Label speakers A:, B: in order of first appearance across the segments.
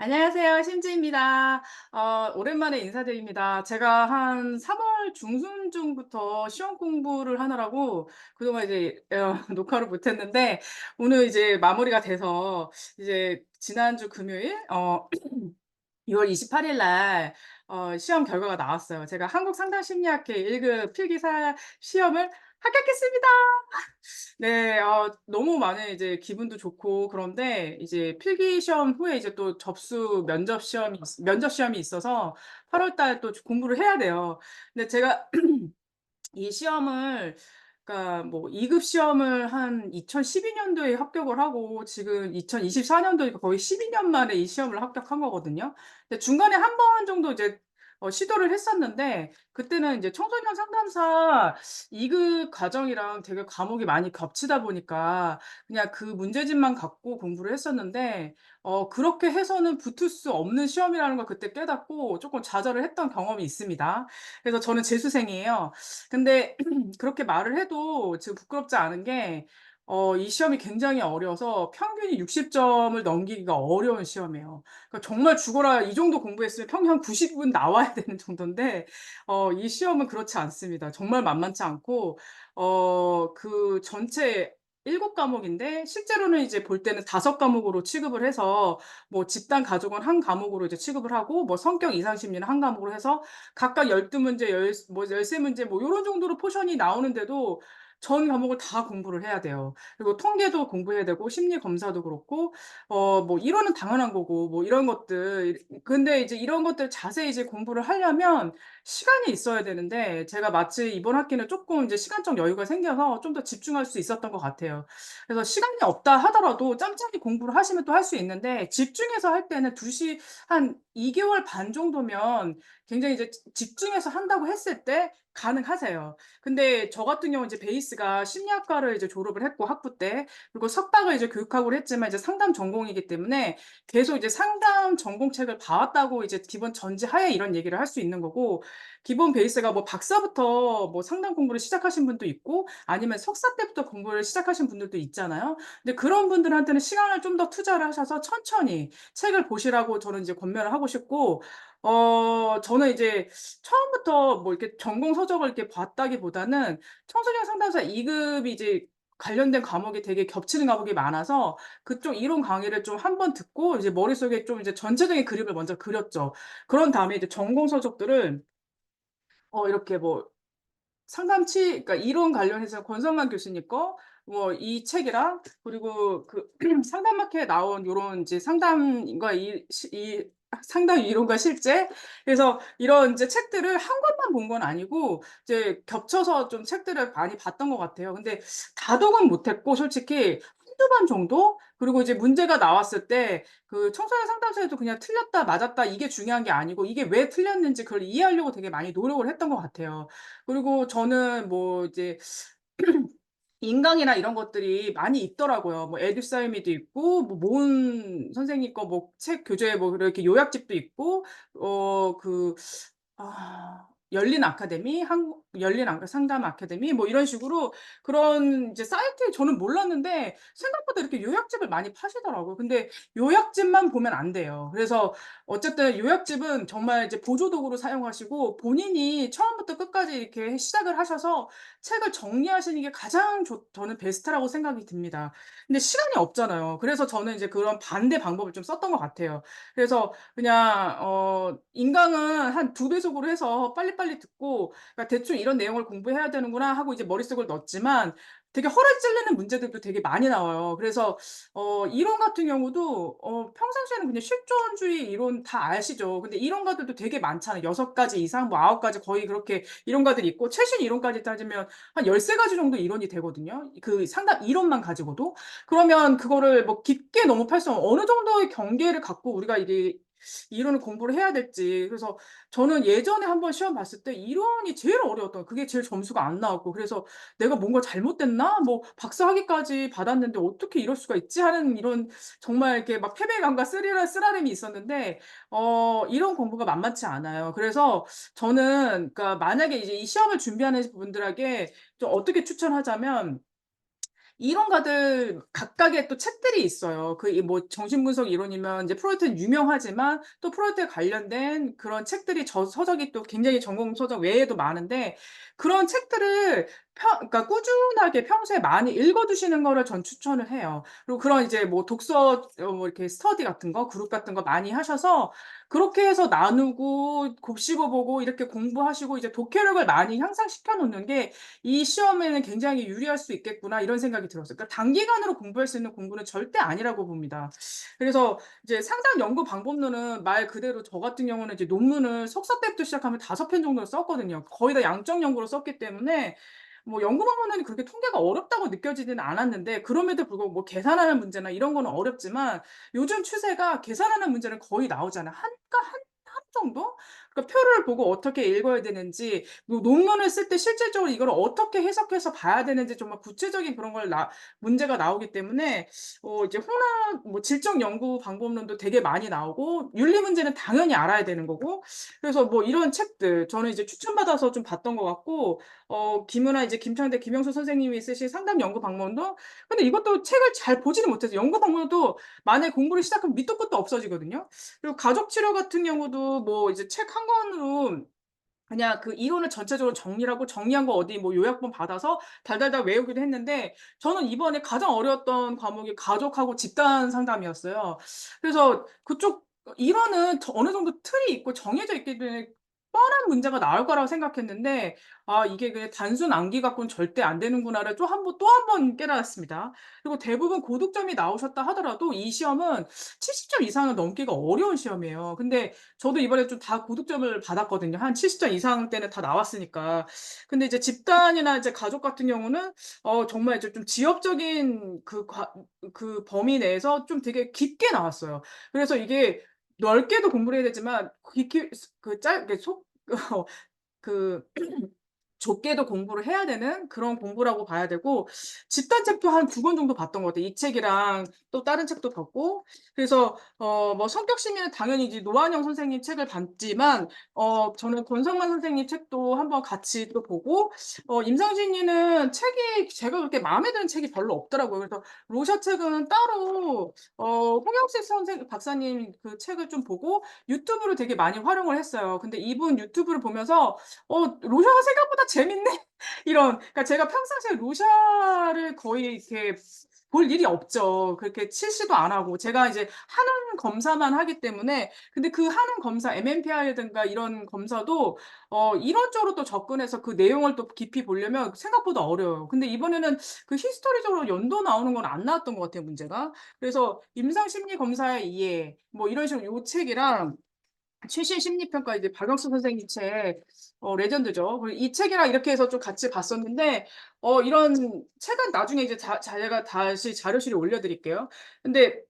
A: 안녕하세요. 심지입니다. 오랜만에 인사드립니다. 제가 한 3월 중순쯤부터 시험 공부를 하느라고 그동안 이제 녹화를 못 했는데 오늘 이제 마무리가 돼서 이제 지난주 금요일 6월 28일 날 시험 결과가 나왔어요. 제가 한국상담심리학회 1급 필기사 시험을 합격했습니다. 네. 너무 많은 이제 기분도 좋고 그런데 이제 필기 시험 후에 이제 또 접수 면접 시험이 있어서 8월 달 또 공부를 해야 돼요. 근데 제가 이 시험을 그러니까 뭐 2급 시험을 한 2012 년도에 합격을 하고 지금 2024 년도니까 거의 12년 만에 이 시험을 합격한 거거든요. 근데 중간에 한 번 정도 이제 시도를 했었는데 그때는 이제 청소년 상담사 2급 과정이랑 되게 과목이 많이 겹치다 보니까 그냥 그 문제집만 갖고 공부를 했었는데 그렇게 해서는 붙을 수 없는 시험이라는 걸 그때 깨닫고 쪼끔 좌절을 했던 경험이 있습니다. 그래서 저는 재수생이에요. 근데 그렇게 말을 해도 지금 부끄럽지 않은 게 이 시험이 굉장히 어려워서 평균이 60 점을 넘기기가 어려운 시험이에요. 그러니까 정말 죽어라 이 정도 공부했으면 평균 한 90은 나와야 되는 정도인데 이 시험은 그렇지 않습니다. 정말 만만치 않고 그 전체 7 과목인데 실제로는 이제 볼 때는 5 과목으로 취급을 해서 뭐 집단 가족은 한 과목으로 이제 취급을 하고 뭐 성격 이상 심리는 한 과목으로 해서 각각 12 문제 13 문제 뭐 요런 정도로 포션이 나오는데도 전 과목을 다 공부를 해야 돼요. 그리고 통계도 공부해야 되고 심리 검사도 그렇고 뭐 이론은 당연한 거고 뭐 이런 것들 근데 이제 이런 것들 자세히 이제 공부를 하려면 시간이 있어야 되는데 제가 마치 이번 학기는 쪼끔 이제 시간적 여유가 생겨서 좀 더 집중할 수 있었던 것 같아요. 그래서 시간이 없다 하더라도 짬짬이 공부를 하시면 또 할 수 있는데 집중해서 할 때는 2 개월 반 정도면 굉장히 이제 집중해서 한다고 했을 때 가능하세요. 근데 저 같은 경우는 이제 베이스가 심리학과를 이제 졸업을 했고 학부 때 그리고 석박을 이제 교육학으로 했지만 이제 상담 전공이기 때문에 계속 이제 상담 전공책을 봐 왔다고 이제 기본 전제하에 이런 얘기를 할 수 있는 거고 기본 베이스가 뭐 박사부터 뭐 상담 공부를 시작하신 분도 있고 아니면 석사 때부터 공부를 시작하신 분들도 있잖아요. 근데 그런 분들한테는 시간을 좀 더 투자를 하셔서 천천히 책을 보시라고 저는 이제 권면을 하고 싶고 저는 이제 처음부터 뭐 이렇게 전공 서적을 이렇게 봤다기보다는 청소년 상담사 2 급이 이제 관련된 과목이 되게 겹치는 과목이 많아서 그쪽 이론 강의를 좀 한 번 듣고 이제 머릿속에 좀 이제 전체적인 그림을 먼저 그렸죠. 그런 다음에 이제 전공 서적들을 이렇게 뭐 상담치 그러니까 이론 관련해서 권성만 교수님 거 뭐 이 책이랑 그리고 그 상담학회에 나온 요런 이제 상담과 이 상담 이론과 실제 그래서 이런 인제 책들을 한 권만 본 건 아니고 이제 겹쳐서 좀 책들을 많이 봤던 것 같아요. 근데 다독은 못했고 솔직히 한두 번 정도? 그리고 이제 문제가 나왔을 때 그 청소년 상담소에도 그냥 틀렸다 맞았다 이게 중요한 게 아니고 이게 왜 틀렸는지 그걸 이해하려고 되게 많이 노력을 했던 것 같아요. 그리고 저는 뭐 이제 인강이나 이런 것들이 많이 있더라고요. 뭐 에듀사이미도 있고 뭐 모은 선생님 거 뭐 책 교재 뭐 이렇게 요약집도 있고 그 열린 아카데미, 한국 열린 상담 아카데미 뭐 이런 식으로 그런 이제 사이트에 저는 몰랐는데 생각보다 이렇게 요약집을 많이 파시더라고요. 근데 요약집만 보면 안 돼요. 그래서 어쨌든 요약집은 정말 이제 보조 도구로 사용하시고 본인이 처음부터 끝까지 이렇게 시작을 하셔서 책을 정리하시는 게 가장 저는 베스트라고 생각이 듭니다. 근데 시간이 없잖아요. 그래서 저는 이제 그런 반대 방법을 좀 썼던 것 같아요. 그래서 그냥 인강은 한 2 배속으로 해서 빨리빨리 듣고 그러니까 '대충 이런 내용을 공부해야 되는구나.' 하고 이제 머릿속을 넣었지만 되게 허를 찔리는 문제들도 되게 많이 나와요. 그래서 이론 같은 경우도 평상시에는 그냥 실존주의 이론 다 아시죠. 근데 이론가들도 되게 많잖아요. 6 가지 이상 뭐 9 가지 거의 그렇게 이론가들이 있고 최신 이론까지 따지면 한 13 가지 정도 이론이 되거든요. 그 상담 이론만 가지고도. 그러면 그거를 뭐 깊게 너무 팔 수 없는 어느 정도의 경계를 갖고 우리가 이게 이론을 공부를 해야 될지. 그래서 저는 예전에 한번 시험 봤을 때 이론이 제일 어려웠던 그게 제일 점수가 안 나왔고 그래서 '내가 뭔가 잘못됐나? 뭐 박사 학위까지 받았는데 어떻게 이럴 수가 있지?' 하는 이런 정말 이렇게 막 패배감과 쓰라림이 있었는데 이론 공부가 만만치 않아요. 그래서 저는 그러니까 만약에 이제 이 시험을 준비하는 분들에게 좀 어떻게 추천하자면 이론가들 각각의 또 책들이 있어요. 그 이 뭐 정신분석 이론이면 이제 프로이트는 유명하지만 또 프로이트에 관련된 그런 책들이 서적이 또 굉장히 전공 서적 외에도 많은데 그런 책들을 그러니까 꾸준하게 평소에 많이 읽어 두시는 거를 전 추천을 해요. 그리고 그런 이제 뭐 독서 뭐 이렇게 스터디 같은 거 그룹 같은 거 많이 하셔서 그렇게 해서 나누고 곱씹어 보고 이렇게 공부하시고 이제 독해력을 많이 향상시켜 놓는 게 '이 시험에는 굉장히 유리할 수 있겠구나.' 이런 생각이 들었어요. 그러니까 단기간으로 공부할 수 있는 공부는 절대 아니라고 봅니다. 그래서 이제 상당 연구 방법론은 말 그대로 저 같은 경우는 이제 논문을 석사 때부터 시작하면 5편 정도를 썼거든요. 거의 다 양적 연구로 썼기 때문에 뭐 연구 방법론이 그렇게 통계가 어렵다고 느껴지지는 않았는데 그럼에도 불구하고 뭐 계산하는 문제나 이런 거는 어렵지만 요즘 추세가 계산하는 문제는 거의 나오잖아요. 한 정도? 그러니까 표를 보고 어떻게 읽어야 되는지 논문을 쓸 때 실질적으로 이걸 어떻게 해석해서 봐야 되는지 정말 구체적인 그런 걸 문제가 나오기 때문에 이제 혼합 뭐 질적 연구 방법론도 되게 많이 나오고 윤리 문제는 당연히 알아야 되는 거고 그래서 뭐 이런 책들 저는 이제 추천받아서 좀 봤던 것 같고 김은하 이제 김창대 김영수 선생님이 쓰신 상담 연구 방법론도 근데 이것도 책을 잘 보지는 못해서 연구 방법론도 만약에 공부를 시작하면 밑도 끝도 없어지거든요. 그리고 가족 치료 같은 경우도 뭐 이제 책 한 권으로 그냥 그 이론을 전체적으로 정리를 하고 정리한 거 어디 뭐 요약본 받아서 달달달 외우기도 했는데 저는 이번에 가장 어려웠던 과목이 가족하고 집단 상담이었어요. 그래서 그쪽 이론은 어느 정도 틀이 있고 정해져 있기 때문에 뻔한 문제가 나올 거라고 생각했는데 아 이게 그냥 단순 암기 갖고는 절대 안 되는구나를 또 한 번 깨달았습니다. 그리고 대부분 고득점이 나오셨다 하더라도 이 시험은 70점 이상을 넘기가 어려운 시험이에요. 근데 저도 이번에 좀 다 고득점을 받았거든요. 한 70점 이상 때는 다 나왔으니까. 근데 이제 집단이나 이제 가족 같은 경우는 정말 이제 좀 지역적인 그 범위 내에서 좀 되게 깊게 나왔어요. 그래서 이게 넓게도 공부를 해야 되지만 깊이 그 짧게 속 어 그 좁게도 공부를 해야 되는 그런 공부라고 봐야 되고 집단 책도 한 2권 정도 봤던 것 같아요. 이 책이랑 또 다른 책도 봤고 그래서 뭐 성격 심리는 당연히 이제 노한영 선생님 책을 봤지만 저는 권성만 선생님 책도 한번 같이 또 보고 임상진이는 책이 제가 그렇게 마음에 드는 책이 별로 없더라고요. 그래서 로샤 책은 따로 홍영식 박사님 그 책을 좀 보고 유튜브를 되게 많이 활용을 했어요. 근데 이분 유튜브를 보면서 '로샤가 생각보다 재밌네.' 이런 그러니까 제가 평상시에 로샤를 거의 이렇게 볼 일이 없죠. 그렇게 실시도 안 하고 제가 이제 하는 검사만 하기 때문에 근데 그 하는 검사 MMPI라든가 이런 검사도 이론적으로 또 접근해서 그 내용을 또 깊이 보려면 생각보다 어려워요. 근데 이번에는 그 히스토리적으로 연도 나오는 건 안 나왔던 것 같아요, 문제가. 그래서 임상 심리 검사의 이해 뭐 이런 식으로 요 책이랑 최신 심리평가 이제 박영수 선생님 책 레전드죠. 그리고 이 책이랑 이렇게 해서 좀 같이 봤었는데 이런 책은 나중에 이제 제가 다시 자료실에 올려 드릴게요. 근데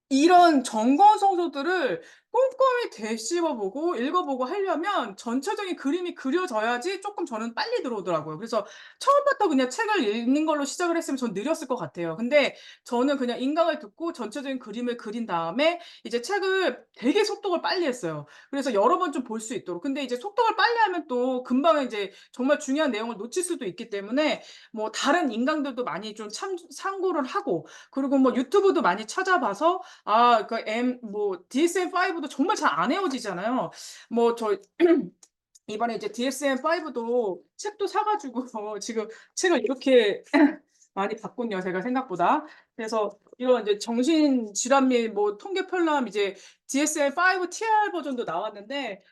A: 이런 정거 성소들을 꼼꼼히 되씹어 보고 읽어 보고 하려면 전체적인 그림이 그려져야지 쪼끔 저는 빨리 들어오더라고요. 그래서 처음부터 그냥 책을 읽는 걸로 시작을 했으면 전 느렸을 것 같아요. 근데 저는 그냥 인강을 듣고 전체적인 그림을 그린 다음에 이제 책을 되게 속독을 빨리 했어요. 그래서 여러 번 좀 볼 수 있도록. 근데 이제 속독을 빨리 하면 또 금방 이제 정말 중요한 내용을 놓칠 수도 있기 때문에 뭐 다른 인강들도 많이 좀 참고를 하고 그리고 뭐 유튜브도 많이 찾아봐서 그 뭐 DSM-5도 정말 잘 안 외워지잖아요. 뭐 이번에 이제 DSM-5도 책도 사 가지고 지금 책을 이렇게 많이 봤군요, 제가 생각보다. 그래서 이런 이제 정신질환 및 뭐 통계 편람 이제 DSM-5 TR 버전도 나왔는데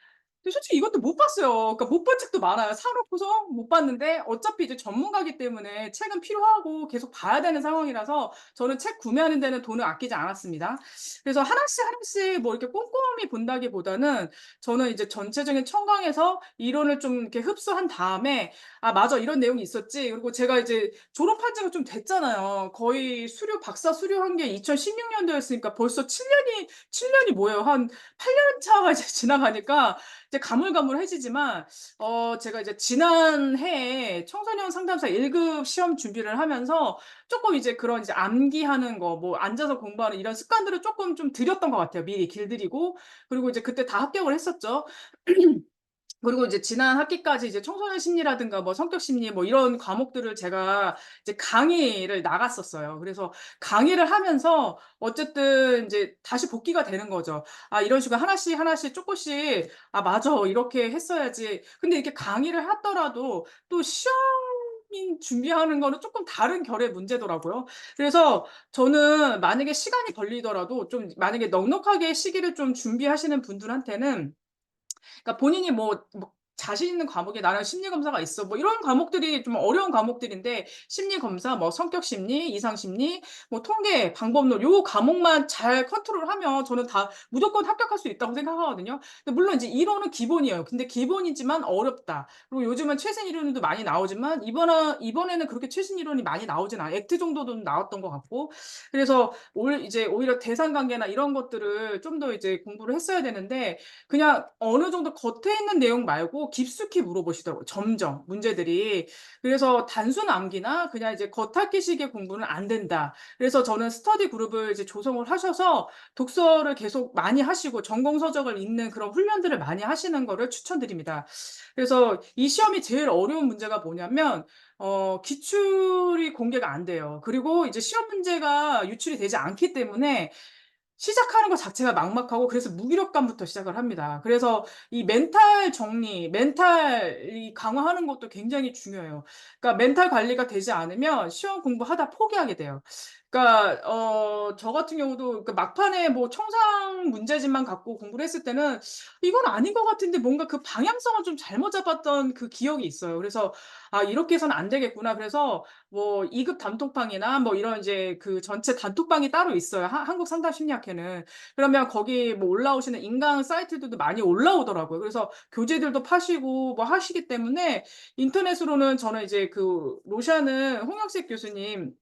A: 근데 솔직히 이것도 못 봤어요. 그러니까 못 본 책도 많아요. 사 놓고서 못 봤는데 어차피 이제 전문가기 때문에 책은 필요하고 계속 봐야 되는 상황이라서 저는 책 구매하는 데는 돈을 아끼지 않았습니다. 그래서 하나씩 하나씩 뭐 이렇게 꼼꼼히 본다기보다는 저는 이제 전체적인 청강에서 이론을 좀 이렇게 흡수한 다음에 '아 맞아. 이런 내용이 있었지.' 그리고 제가 이제 졸업한 지가 좀 됐잖아요. 거의 박사 수료한 게 2016 년도였으니까 벌써 7 년이 뭐예요. 한 8년 차가 이제 지나가니까 이제 가물가물해지지만 제가 이제 지난해에 청소년 상담사 1급 시험 준비를 하면서 쪼끔 이제 그런 이제 암기하는 거 뭐 앉아서 공부하는 이런 습관들을 쪼끔 좀 들였던 것 같아요. 미리 길들이고 그리고 이제 그때 다 합격을 했었죠. 그리고 이제 지난 학기까지 이제 청소년 심리라든가 뭐 성격 심리 뭐 이런 과목들을 제가 이제 강의를 나갔었어요. 그래서 강의를 하면서 어쨌든 인제 다시 복기가 되는 거죠. 아 이런 식으로 하나씩 하나씩 쪼끔씩 '아 맞아. 이렇게 했어야지.' 근데 이렇게 강의를 하더라도 또 시험 준비하는 거는 쪼끔 다른 결의 문제더라고요. 그래서 저는 만약에 시간이 걸리더라도 좀 만약에 넉넉하게 시기를 좀 준비하시는 분들한테는 그러니까 본인이 뭐 자신 있는 과목에 '나는 심리 검사가 있어.' 뭐 이런 과목들이 좀 어려운 과목들인데 심리 검사, 뭐 성격 심리, 이상 심리, 뭐 통계, 방법론 요 과목만 잘 컨트롤하면 저는 다 무조건 합격할 수 있다고 생각하거든요. 근데 물론 이제 이론은 기본이에요. 근데 기본이지만 어렵다. 그리고 요즘은 최신 이론도 많이 나오지만 이번에는 그렇게 최신 이론이 많이 나오진 않아요. 액트 정도는 나왔던 것 같고. 그래서 이제 오히려 대상 관계나 이런 것들을 좀 더 이제 공부를 했어야 되는데 그냥 어느 정도 겉에 있는 내용 말고 깊숙이 물어보시더라고요, 점점 문제들이. 그래서 단순 암기나 그냥 이제 겉핥기식의 공부는 안 된다. 그래서 저는 스터디 그룹을 이제 조성을 하셔서 독서를 계속 많이 하시고 전공 서적을 읽는 그런 훈련들을 많이 하시는 거를 추천드립니다. 그래서 이 시험이 제일 어려운 문제가 뭐냐면 기출이 공개가 안 돼요. 그리고 이제 시험 문제가 유출이 되지 않기 때문에 시작하는 것 자체가 막막하고 그래서 무기력감부터 시작을 합니다. 그래서 이 멘탈 정리, 멘탈이 강화하는 것도 굉장히 중요해요. 그러니까 멘탈 관리가 되지 않으면 시험 공부하다 포기하게 돼요. 그러니까 저 같은 경우도 그 막판에 뭐 청상 문제집만 갖고 공부를 했을 때는 '이건 아닌 것 같은데.' 뭔가 그 방향성을 좀 잘못 잡았던 그 기억이 있어요. 그래서 '아 이렇게 해서는 안 되겠구나.' 그래서 뭐 2급 단톡방이나 뭐 이런 이제 그 전체 단톡방이 따로 있어요, 한국 상담 심리학회는. 그러면 거기 뭐 올라오시는 인강 사이트들도 많이 올라오더라고요. 그래서 교재들도 파시고 뭐 하시기 때문에 인터넷으로는 저는 이제 그 로샤는 홍영식 교수님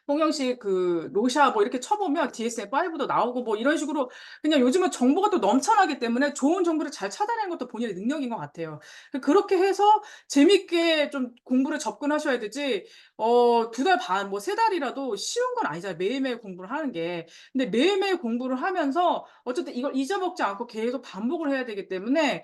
A: 홍영식 그 로샤 뭐 이렇게 쳐 보면 DSM-5도 나오고 뭐 이런 식으로 그냥 요즘은 정보가 또 넘쳐나기 때문에 좋은 정보를 잘 찾아내는 것도 본인의 능력인 것 같아요. 그렇게 해서 재밌게 좀 공부를 접근하셔야 되지 2달 반 뭐 3 달이라도 쉬운 건 아니잖아요, 매일매일 공부를 하는 게. 근데 매일매일 공부를 하면서 어쨌든 이걸 잊어먹지 않고 계속 반복을 해야 되기 때문에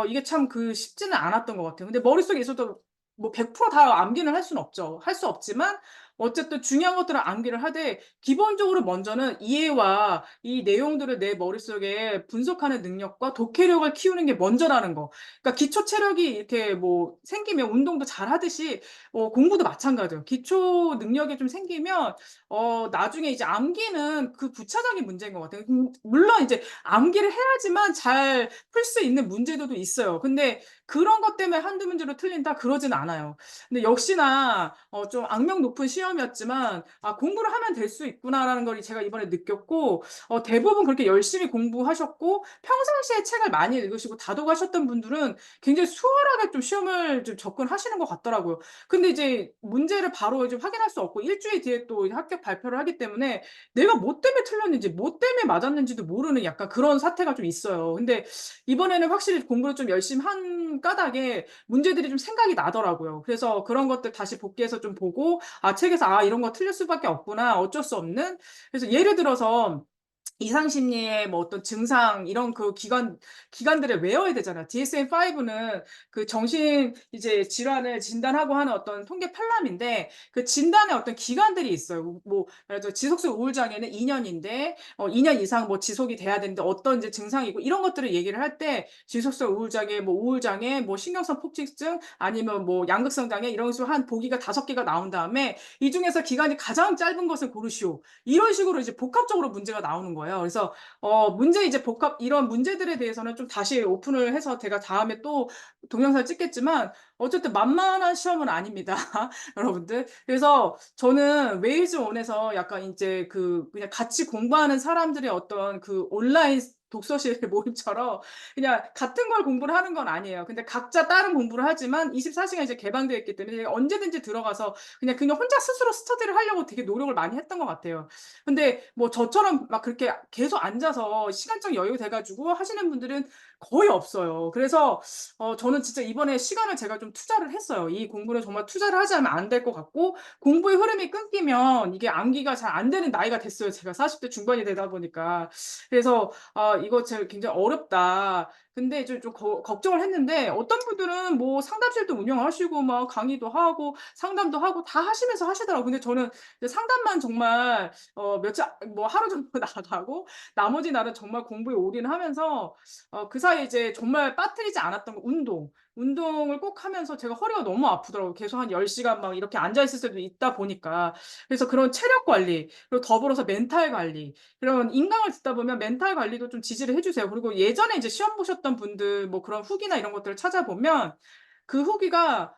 A: 이게 참 쉽지는 않았던 것 같아요. 근데 머릿속에 있어도 뭐 100%다 암기는 할 수는 없죠. 할 수 없지만 어쨌든 중요한 것들은 암기를 하되 기본적으로 먼저는 이해와 이 내용들을 내 머릿속에 분석하는 능력과 독해력을 키우는 게 먼저라는 거. 그러니까 기초 체력이 이렇게 뭐 생기면 운동도 잘하듯이 공부도 마찬가지예요. 기초 능력이 좀 생기면 나중에 이제 암기는 그 부차적인 문제인 것 같아요. 물론 이제 암기를 해야지만 잘 풀 수 있는 문제들도 있어요. 근데 그런 것 때문에 한두 문제로 틀린다 그러진 않아요. 근데 역시나 좀 악명 높은 시험이었지만 '아 공부를 하면 될 수 있구나.'라는 걸 제가 이번에 느꼈고 대부분 그렇게 열심히 공부하셨고 평상시에 책을 많이 읽으시고 다독하셨던 분들은 굉장히 수월하게 좀 시험을 좀 접근하시는 것 같더라고요. 근데 이제 문제를 바로 이제 확인할 수 없고 일 주일 뒤에 또 이제 합격 발표를 하기 때문에 내가 뭐 때문에 틀렸는지 뭐 때문에 맞았는지도 모르는 약간 그런 사태가 좀 있어요. 근데 이번에는 확실히 공부를 좀 열심히 한 까닭에 문제들이 좀 생각이 나더라고요. 그래서 그런 것들 다시 복기해서 좀 보고 책에서 '아 이런 거 틀릴 수밖에 없구나. 어쩔 수 없는.' 그래서 예를 들어서 이상 심리의 뭐 어떤 증상 이런 그 기관들을 외워야 되잖아요. DSM-5는 그 정신 이제 질환을 진단하고 하는 어떤 통계 편람인데 그 진단의 어떤 기간들이 있어요. 뭐 예를 들어 지속성 우울 장애는 2 년인데 2년 이상 뭐 지속이 돼야 되는데 어떤 이제 증상이고 이런 것들을 얘기를 할 때 지속성 우울 장애, 뭐 우울 장애, 뭐 신경성 폭식증 아니면 뭐 양극성 장애 이런 식으로 한 보기가 5 개가 나온 다음에 "이 중에서 기간이 가장 짧은 것을 고르시오." 이런 식으로 이제 복합적으로 문제가 나오는 거예요. 그래서 문제 이제 복합 이런 문제들에 대해서는 좀 다시 오픈을 해서 제가 다음에 또 동영상을 찍겠지만 어쨌든 만만한 시험은 아닙니다, 여러분들. 그래서 저는 웨이즈 원에서 약간 인제 그냥 같이 공부하는 사람들의 어떤 그 온라인 독서실 모임처럼 그냥 같은 걸 공부를 하는 건 아니에요. 근데 각자 다른 공부를 하지만 24 시간 이제 개방되어 있기 때문에 언제든지 들어가서 그냥 혼자 스스로 스터디를 하려고 되게 노력을 많이 했던 것 같아요. 근데 뭐 저처럼 막 그렇게 계속 앉아서 시간적 여유 돼 가지고 하시는 분들은 거의 없어요. 그래서 저는 진짜 이번에 시간을 제가 좀 투자를 했어요. 이 공부는 정말 투자를 하지 않으면 안 될 것 같고 공부의 흐름이 끊기면 이게 암기가 잘 안 되는 나이가 됐어요. 제가 40대 중반이 되다 보니까. 그래서 '아 이거 굉장히 어렵다.' 근데 좀 걱정을 했는데 어떤 분들은 뭐 상담실도 운영하시고 막 강의도 하고 상담도 하고 다 하시면서 하시더라고요. 근데 저는 이제 상담만 정말 며칠 뭐 하루 정도 나가고 나머지 날은 정말 공부에 올인하면서 그 사이에 이제 정말 빠뜨리지 않았던 거 운동. 운동을 꼭 하면서 제가 허리가 너무 아프더라고요. 계속 한 10 시간 막 이렇게 앉아 있을 때도 있다 보니까. 그래서 그런 체력 관리 그리고 더불어서 멘탈 관리 그런 인강을 듣다 보면 멘탈 관리도 좀 지지를 해 주세요. 그리고 예전에 이제 시험 보셨던 분들 뭐 그런 후기나 이런 것들을 찾아보면 그 후기가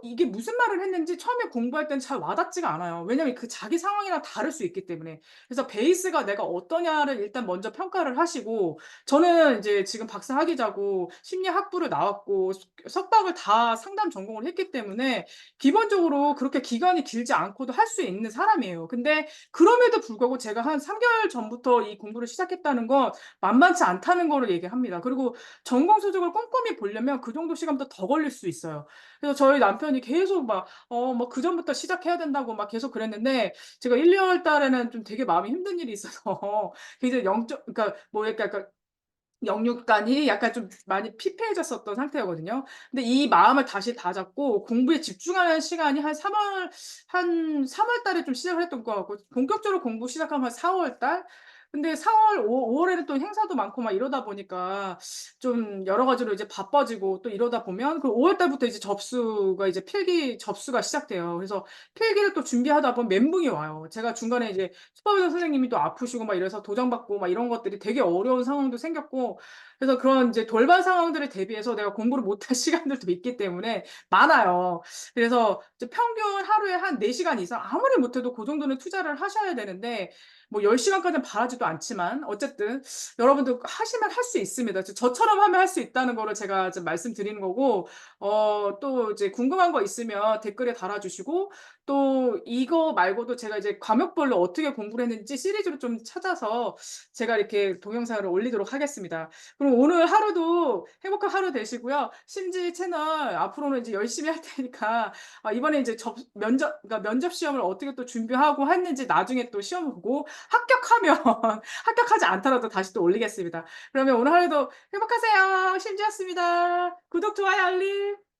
A: 이게 무슨 말을 했는지 처음에 공부할 때는 잘 와닿지가 않아요. 왜냐하면 그 자기 상황이랑 다를 수 있기 때문에. 그래서 베이스가 내가 어떠냐를 일단 먼저 평가를 하시고 저는 이제 지금 박사학위자고 심리학부를 나왔고 석박을 다 상담 전공을 했기 때문에 기본적으로 그렇게 기간이 길지 않고도 할 수 있는 사람이에요. 근데 그럼에도 불구하고 제가 한 3 개월 전부터 이 공부를 시작했다는 건 만만치 않다는 거를 얘기합니다. 그리고 전공 서적을 꼼꼼히 보려면 그 정도 시간보다 더 걸릴 수 있어요. 그래서 저희 남편이 계속 막 막 그전부터 시작해야 된다고 막 계속 그랬는데 제가 1-2월 달에는 좀 되게 마음이 힘든 일이 있어서 굉장히 영적 그러니까 뭐랄까 그러니까 영육간이 약간 좀 많이 피폐해졌었던 상태였거든요. 근데 이 마음을 다시 다잡고 공부에 집중하는 시간이 한 3월 달에 좀 시작을 했던 것 같고 본격적으로 공부 시작한 건 4월 달? 근데 4 월, 5 월에는 또 행사도 많고 막 이러다 보니까 좀 여러 가지로 이제 바빠지고 또 이러다 보면 그 5월 달부터 이제 접수가 이제 필기 접수가 시작돼요. 그래서 필기를 또 준비하다 보면 멘붕이 와요. 제가 중간에 이제 슈퍼비전 선생님이 또 아프시고 막 이래서 도장 받고 막 이런 것들이 되게 어려운 상황도 생겼고 그래서 그런 이제 돌발 상황들에 대비해서 내가 공부를 못할 시간들도 있기 때문에 많아요. 그래서 이제 평균 하루에 한 4 시간 이상 아무리 못해도 고 정도는 투자를 하셔야 되는데 뭐 10 시간까지는 바라지도 않지만 어쨌든 여러분도 하시면 할 수 있습니다. 저처럼 하면 할 수 있다는 거를 제가 좀 말씀드리는 거고 또 이제 궁금한 거 있으면 댓글에 달아 주시고 또 이거 말고도 제가 이제 과목별로 어떻게 공부를 했는지 시리즈로 좀 찾아서 제가 이렇게 동영상을 올리도록 하겠습니다. 그럼 오늘 하루도 행복한 하루 되시고요. 심지 채널 앞으로는 이제 열심히 할 테니까 이번에 이제 접 면접 그러니까 면접 시험을 어떻게 또 준비하고 했는지 나중에 또 시험 보고 합격하면 합격하지 않더라도 다시 또 올리겠습니다. 그러면 오늘 하루도 행복하세요. 심지였습니다. 구독, 좋아요, 알림.